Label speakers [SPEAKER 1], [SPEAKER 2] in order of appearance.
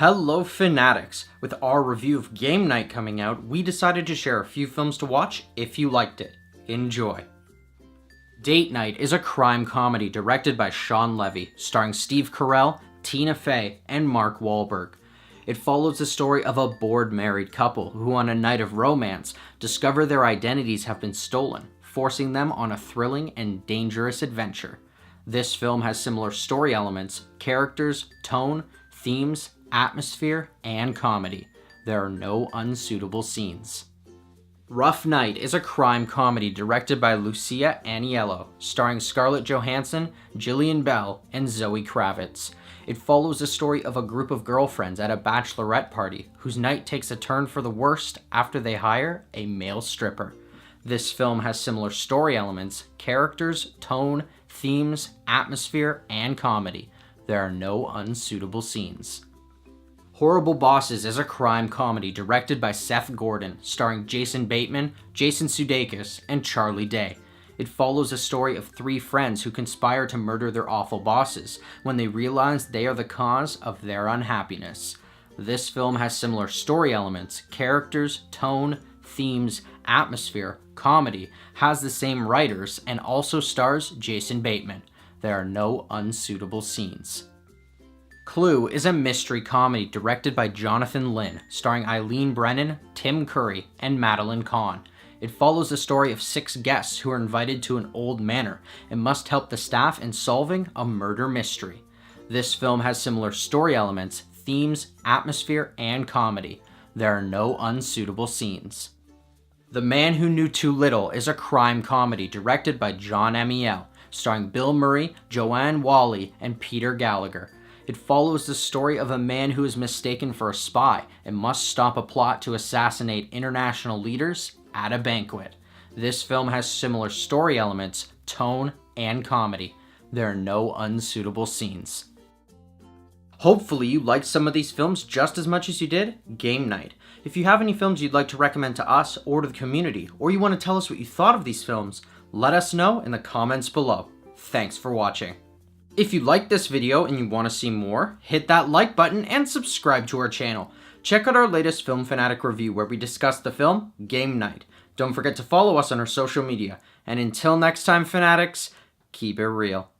[SPEAKER 1] Hello Fanatics! With our review of Game Night coming out, we decided to share a few films to watch if you liked it. Enjoy! Date Night is a crime comedy directed by Sean Levy, starring Steve Carell, Tina Fey, and Mark Wahlberg. It follows the story of a bored married couple who on a night of romance discover their identities have been stolen, forcing them on a thrilling and dangerous adventure. This film has similar story elements, characters, tone, themes, atmosphere, and comedy. There are no unsuitable scenes. Rough Night is a crime comedy directed by Lucia Aniello, starring Scarlett Johansson, Jillian Bell, and Zoe Kravitz. It follows the story of a group of girlfriends at a bachelorette party whose night takes a turn for the worst after they hire a male stripper. This film has similar story elements, characters, tone, themes, atmosphere, and comedy. There are no unsuitable scenes. Horrible Bosses is a crime comedy directed by Seth Gordon, starring Jason Bateman, Jason Sudeikis, and Charlie Day. It follows the story of three friends who conspire to murder their awful bosses when they realize they are the cause of their unhappiness. This film has similar story elements, characters, tone, themes, atmosphere, comedy, has the same writers, and also stars Jason Bateman. There are no unsuitable scenes. Clue is a mystery comedy directed by Jonathan Lynn, starring Eileen Brennan, Tim Curry, and Madeline Kahn. It follows the story of 6 guests who are invited to an old manor and must help the staff in solving a murder mystery. This film has similar story elements, themes, atmosphere, and comedy. There are no unsuitable scenes. The Man Who Knew Too Little is a crime comedy directed by John Amiel, starring Bill Murray, Joanne Whalley, and Peter Gallagher. It follows the story of a man who is mistaken for a spy and must stop a plot to assassinate international leaders at a banquet. This film has similar story elements, tone, and comedy. There are no unsuitable scenes. Hopefully you liked some of these films just as much as you did Game Night. If you have any films you'd like to recommend to us or to the community, or you want to tell us what you thought of these films, let us know in the comments below. Thanks for watching. If you liked this video and you want to see more, hit that like button and subscribe to our channel. Check out our latest Film Fanatic review where we discuss the film Game Night. Don't forget to follow us on our social media. And until next time, Fanatics, keep it real.